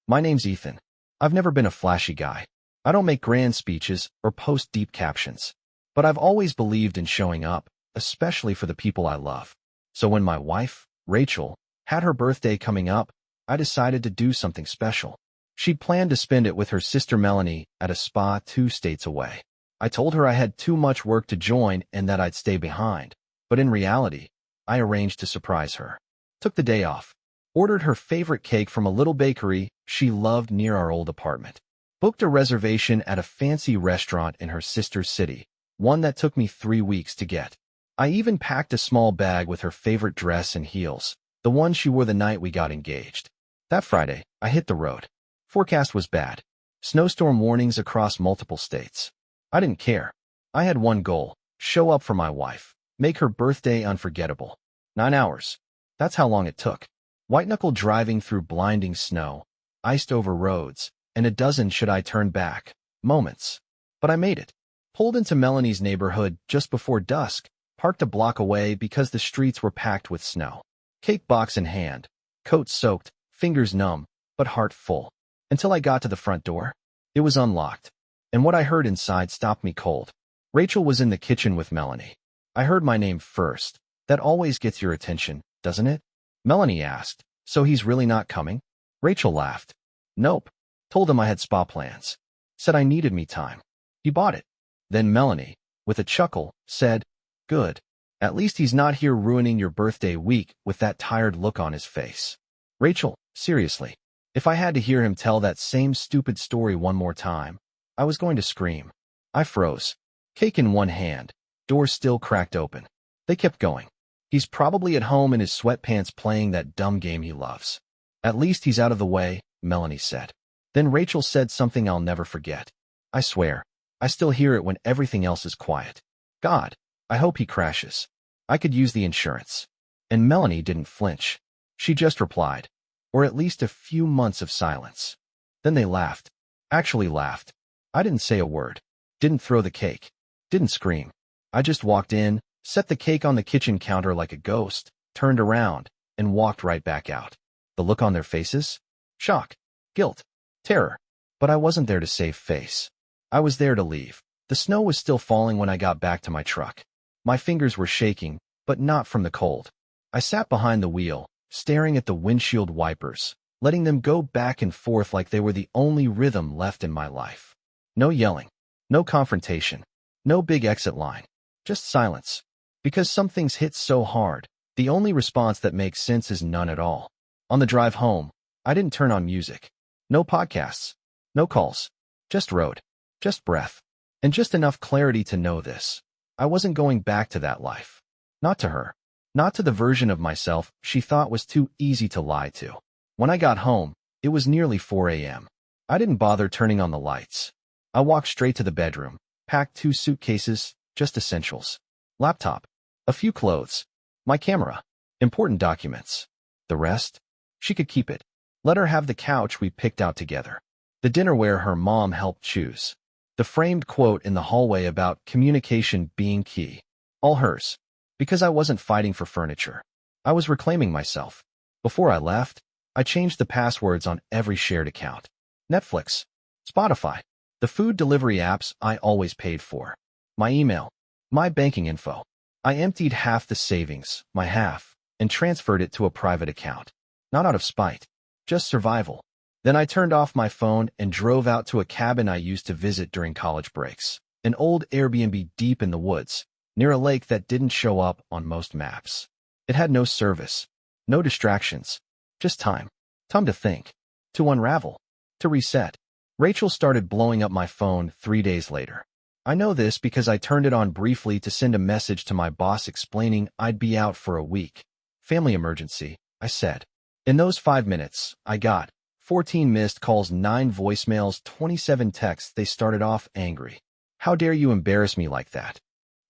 My name's Ethan. I've never been a flashy guy. I don't make grand speeches or post deep captions. But I've always believed in showing up, especially for the people I love. So when my wife, Rachel, had her birthday coming up, I decided to do something special. She'd planned to spend it with her sister Melanie at a spa 2 states away. I told her I had too much work to join and that I'd stay behind. But in reality, I arranged to surprise her. Took the day off. Ordered her favorite cake from a little bakery she loved near our old apartment. Booked a reservation at a fancy restaurant in her sister's city, one that took me 3 weeks to get. I even packed a small bag with her favorite dress and heels, the one she wore the night we got engaged. That Friday, I hit the road. Forecast was bad. Snowstorm warnings across multiple states. I didn't care. I had one goal: show up for my wife, make her birthday unforgettable. 9 hours. That's how long it took. White-knuckle driving through blinding snow, iced-over roads, and a dozen should I turn back moments. But I made it. Pulled into Melanie's neighborhood just before dusk, parked a block away because the streets were packed with snow. Cake box in hand, coat soaked, fingers numb, but heart full. Until I got to the front door. It was unlocked, and what I heard inside stopped me cold. Rachel was in the kitchen with Melanie. I heard my name first. That always gets your attention, doesn't it? Melanie asked, "So he's really not coming?" Rachel laughed. "Nope." Told him I had spa plans. Said I needed me time. He bought it. Then Melanie, with a chuckle, said, "Good. At least he's not here ruining your birthday week with that tired look on his face." Rachel, seriously. If I had to hear him tell that same stupid story one more time, I was going to scream. I froze. Cake in one hand, door still cracked open. They kept going. He's probably at home in his sweatpants playing that dumb game he loves. "At least he's out of the way," Melanie said. Then Rachel said something I'll never forget. I swear, I still hear it when everything else is quiet. "God, I hope he crashes. I could use the insurance." And Melanie didn't flinch. She just replied, "Or at least a few months of silence." Then they laughed. Actually laughed. I didn't say a word. Didn't throw the cake. Didn't scream. I just walked in, set the cake on the kitchen counter like a ghost, turned around, and walked right back out. The look on their faces? Shock. Guilt. Terror. But I wasn't there to save face. I was there to leave. The snow was still falling when I got back to my truck. My fingers were shaking, but not from the cold. I sat behind the wheel, staring at the windshield wipers, letting them go back and forth like they were the only rhythm left in my life. No yelling. No confrontation. No big exit line. Just silence. Because some things hit so hard, the only response that makes sense is none at all. On the drive home, I didn't turn on music. No podcasts. No calls. Just road. Just breath. And just enough clarity to know this. I wasn't going back to that life. Not to her. Not to the version of myself she thought was too easy to lie to. When I got home, it was nearly 4 a.m. I didn't bother turning on the lights. I walked straight to the bedroom, packed 2 suitcases, just essentials. Laptop. A few clothes. My camera. Important documents. The rest? She could keep it. Let her have the couch we picked out together. The dinnerware her mom helped choose. The framed quote in the hallway about communication being key. All hers. Because I wasn't fighting for furniture. I was reclaiming myself. Before I left, I changed the passwords on every shared account. Netflix. Spotify. The food delivery apps I always paid for. My email. My banking info. I emptied half the savings, my half, and transferred it to a private account. Not out of spite. Just survival. Then I turned off my phone and drove out to a cabin I used to visit during college breaks. An old Airbnb deep in the woods, near a lake that didn't show up on most maps. It had no service, no distractions, just time. Time to think, to unravel, to reset. Rachel started blowing up my phone 3 days later. I know this because I turned it on briefly to send a message to my boss explaining I'd be out for a week. Family emergency, I said. In those 5 minutes, I got 14 missed calls, 9 voicemails, 27 texts. They started off angry. "How dare you embarrass me like that?"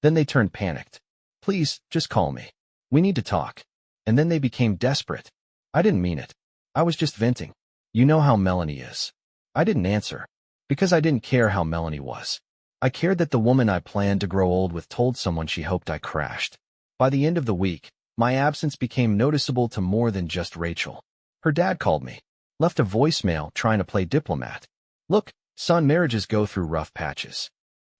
Then they turned panicked. "Please, just call me. We need to talk." And then they became desperate. I didn't mean it. I was just venting. You know how Melanie is. I didn't answer. Because I didn't care how Melanie was. I cared that the woman I planned to grow old with told someone she hoped I crashed. By the end of the week, my absence became noticeable to more than just Rachel. Her dad called me. Left a voicemail trying to play diplomat. Look, son, marriages go through rough patches.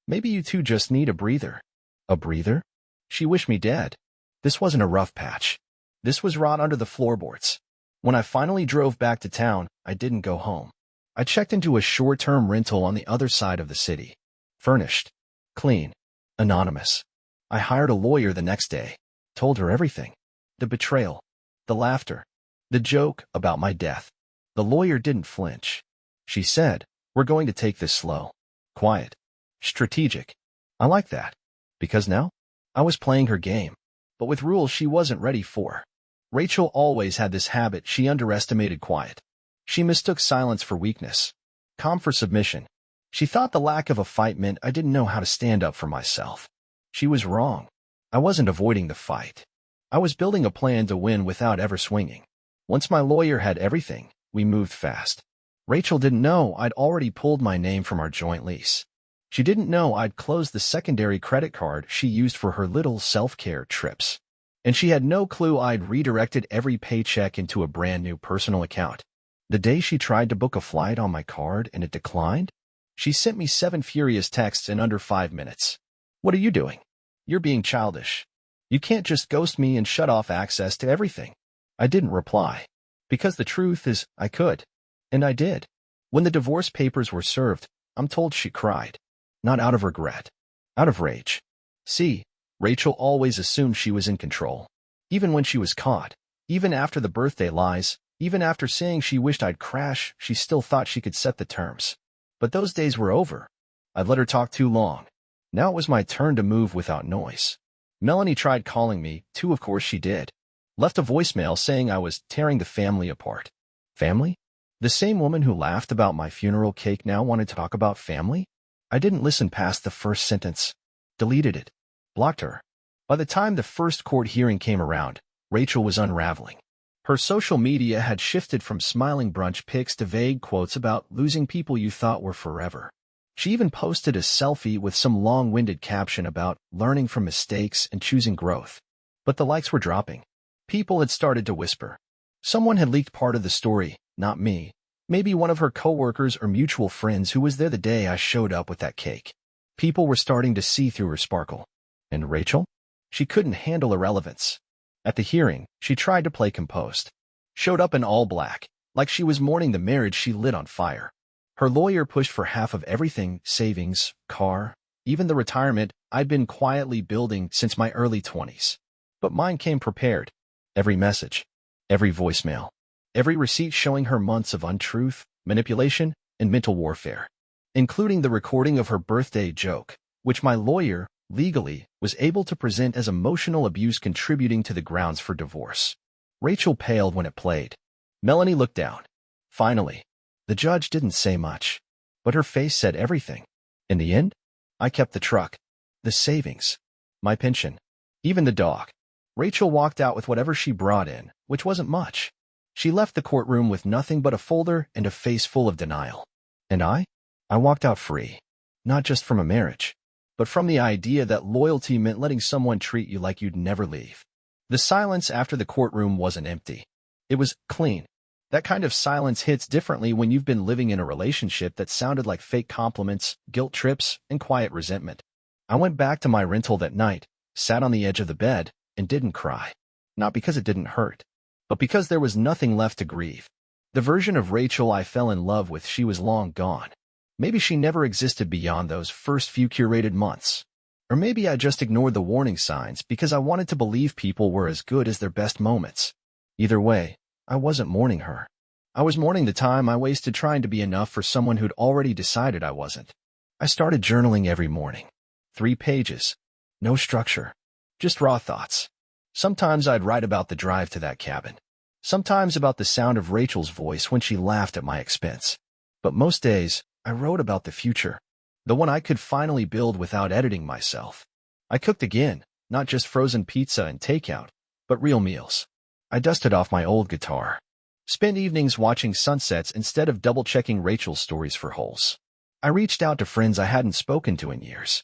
Maybe you two just need a breather. A breather? She wished me dead. This wasn't a rough patch. This was rot under the floorboards. When I finally drove back to town, I didn't go home. I checked into a short-term rental on the other side of the city. Furnished. Clean. Anonymous. I hired a lawyer the next day. Told her everything. The betrayal. The laughter. The joke about my death. The lawyer didn't flinch. She said, "We're going to take this slow. Quiet. Strategic." I like that. Because now, I was playing her game, but with rules she wasn't ready for. Rachel always had this habit: she underestimated quiet. She mistook silence for weakness. Calm for submission. She thought the lack of a fight meant I didn't know how to stand up for myself. She was wrong. I wasn't avoiding the fight. I was building a plan to win without ever swinging. Once my lawyer had everything, we moved fast. Rachel didn't know I'd already pulled my name from our joint lease. She didn't know I'd closed the secondary credit card she used for her little self-care trips. And she had no clue I'd redirected every paycheck into a brand new personal account. The day she tried to book a flight on my card and it declined, she sent me 7 furious texts in under 5 minutes. "What are you doing? You're being childish. You can't just ghost me and shut off access to everything." I didn't reply. Because the truth is, I could. And I did. When the divorce papers were served, I'm told she cried. Not out of regret. Out of rage. See, Rachel always assumed she was in control. Even when she was caught. Even after the birthday lies. Even after saying she wished I'd crash, she still thought she could set the terms. But those days were over. I'd let her talk too long. Now it was my turn to move without noise. Melanie tried calling me, too, of course she did. Left a voicemail saying I was tearing the family apart. Family? The same woman who laughed about my funeral cake now wanted to talk about family? I didn't listen past the first sentence. Deleted it. Blocked her. By the time the first court hearing came around, Rachel was unraveling. Her social media had shifted from smiling brunch pics to vague quotes about losing people you thought were forever. She even posted a selfie with some long-winded caption about learning from mistakes and choosing growth. But the likes were dropping. People had started to whisper. Someone had leaked part of the story, not me. Maybe one of her coworkers or mutual friends who was there the day I showed up with that cake. People were starting to see through her sparkle. And Rachel? She couldn't handle irrelevance. At the hearing, she tried to play composed. Showed up in all black, like she was mourning the marriage she lit on fire. Her lawyer pushed for half of everything: savings, car, even the retirement I'd been quietly building since my early 20s. But mine came prepared. Every message, every voicemail, every receipt showing her months of untruth, manipulation, and mental warfare, including the recording of her birthday joke, which my lawyer, legally, was able to present as emotional abuse contributing to the grounds for divorce. Rachel paled when it played. Melanie looked down. Finally, the judge didn't say much, but her face said everything. In the end, I kept the truck, the savings, my pension, even the dog. Rachel walked out with whatever she brought in, which wasn't much. She left the courtroom with nothing but a folder and a face full of denial. And I walked out free, not just from a marriage, but from the idea that loyalty meant letting someone treat you like you'd never leave. The silence after the courtroom wasn't empty. It was clean. That kind of silence hits differently when you've been living in a relationship that sounded like fake compliments, guilt trips, and quiet resentment. I went back to my rental that night, sat on the edge of the bed, and didn't cry. Not because it didn't hurt, but because there was nothing left to grieve. The version of Rachel I fell in love with, she was long gone. Maybe she never existed beyond those first few curated months. Or maybe I just ignored the warning signs because I wanted to believe people were as good as their best moments. Either way, I wasn't mourning her. I was mourning the time I wasted trying to be enough for someone who'd already decided I wasn't. I started journaling every morning. 3 pages. No structure. Just raw thoughts. Sometimes I'd write about the drive to that cabin. Sometimes about the sound of Rachel's voice when she laughed at my expense. But most days, I wrote about the future. The one I could finally build without editing myself. I cooked again, not just frozen pizza and takeout, but real meals. I dusted off my old guitar. Spent evenings watching sunsets instead of double-checking Rachel's stories for holes. I reached out to friends I hadn't spoken to in years.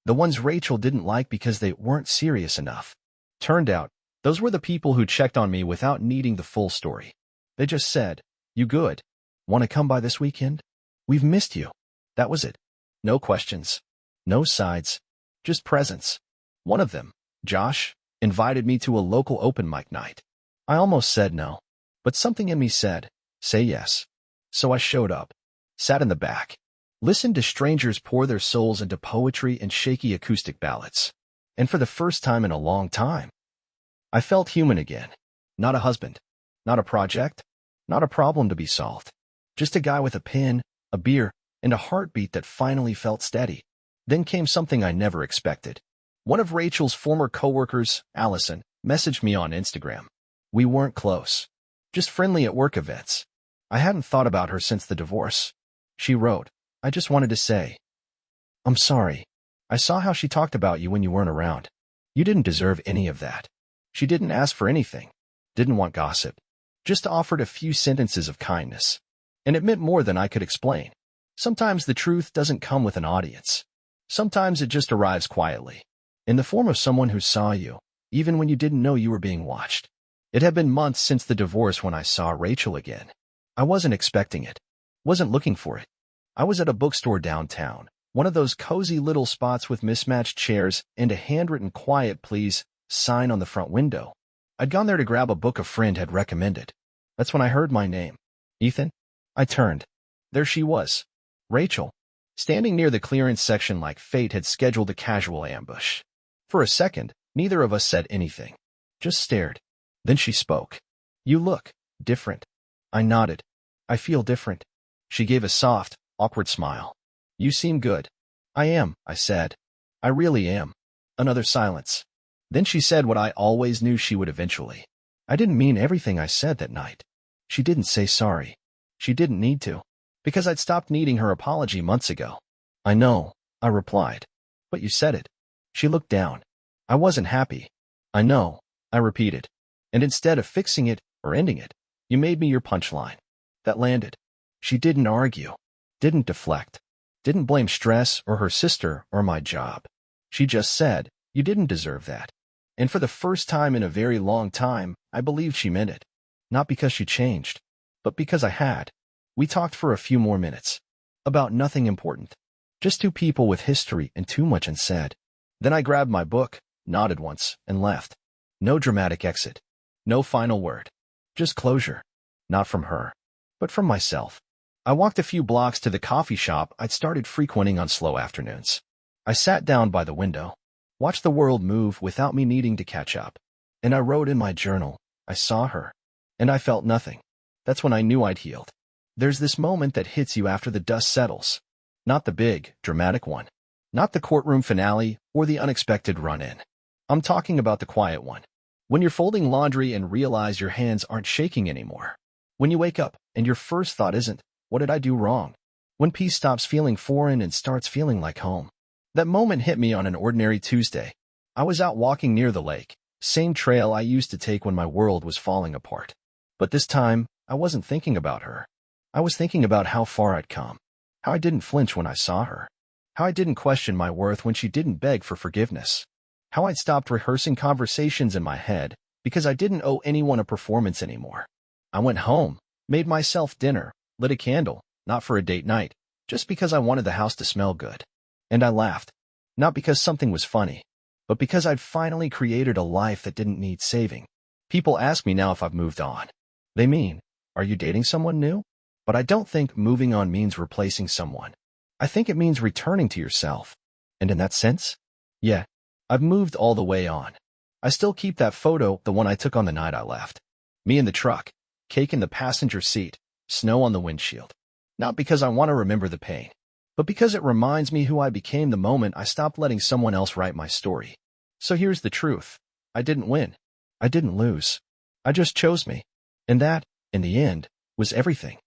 The ones Rachel didn't like because they weren't serious enough. Turned out, those were the people who checked on me without needing the full story. They just said, You good? Want to come by this weekend? We've missed you. That was it. No questions. No sides. Just presence. One of them, Josh, invited me to a local open mic night. I almost said no, but something in me said, say yes. So I showed up, sat in the back, listened to strangers pour their souls into poetry and shaky acoustic ballads. And for the first time in a long time, I felt human again. Not a husband, not a project, not a problem to be solved. Just a guy with a pen, a beer, and a heartbeat that finally felt steady. Then came something I never expected. One of Rachel's former coworkers, Allison, messaged me on Instagram. We weren't close, just friendly at work events. I hadn't thought about her since the divorce. She wrote, I just wanted to say, I'm sorry. I saw how she talked about you when you weren't around. You didn't deserve any of that. She didn't ask for anything, didn't want gossip, just offered a few sentences of kindness. And it meant more than I could explain. Sometimes the truth doesn't come with an audience. Sometimes it just arrives quietly, in the form of someone who saw you, even when you didn't know you were being watched. It had been months since the divorce when I saw Rachel again. I wasn't expecting it, wasn't looking for it. I was at a bookstore downtown, one of those cozy little spots with mismatched chairs and a handwritten "Quiet, please" sign on the front window. I'd gone there to grab a book a friend had recommended. That's when I heard my name. Ethan? I turned. There she was, Rachel, standing near the clearance section like fate had scheduled a casual ambush. For a second, neither of us said anything, just stared. Then she spoke. You look different. I nodded. I feel different. She gave a soft, awkward smile. You seem good. I am, I said. I really am. Another silence. Then she said what I always knew she would eventually. I didn't mean everything I said that night. She didn't say sorry. She didn't need to, because I'd stopped needing her apology months ago. I know, I replied. But you said it. She looked down. I wasn't happy. I know, I repeated. And instead of fixing it or ending it, you made me your punchline. That landed. She didn't argue, didn't deflect, didn't blame stress or her sister or my job. She just said, you didn't deserve that. And for the first time in a very long time, I believed she meant it. Not because she changed, but because I had. We talked for a few more minutes. About nothing important. Just two people with history and too much unsaid. Then I grabbed my book, nodded once, and left. No dramatic exit. No final word. Just closure. Not from her, but from myself. I walked a few blocks to the coffee shop I'd started frequenting on slow afternoons. I sat down by the window, watched the world move without me needing to catch up. And I wrote in my journal, I saw her. And I felt nothing. That's when I knew I'd healed. There's this moment that hits you after the dust settles. Not the big, dramatic one. Not the courtroom finale or the unexpected run-in. I'm talking about the quiet one. When you're folding laundry and realize your hands aren't shaking anymore. When you wake up and your first thought isn't, what did I do wrong? When peace stops feeling foreign and starts feeling like home. That moment hit me on an ordinary Tuesday. I was out walking near the lake, same trail I used to take when my world was falling apart. But this time, I wasn't thinking about her. I was thinking about how far I'd come. How I didn't flinch when I saw her. How I didn't question my worth when she didn't beg for forgiveness. How I'd stopped rehearsing conversations in my head because I didn't owe anyone a performance anymore. I went home, made myself dinner, lit a candle, not for a date night, just because I wanted the house to smell good. And I laughed, not because something was funny, but because I'd finally created a life that didn't need saving. People ask me now if I've moved on. They mean, are you dating someone new? But I don't think moving on means replacing someone. I think it means returning to yourself. And in that sense, yeah, I've moved all the way on. I still keep that photo, the one I took on the night I left. Me in the truck, cake in the passenger seat, snow on the windshield. Not because I want to remember the pain, but because it reminds me who I became the moment I stopped letting someone else write my story. So here's the truth. I didn't win. I didn't lose. I just chose me. And that, in the end, was everything.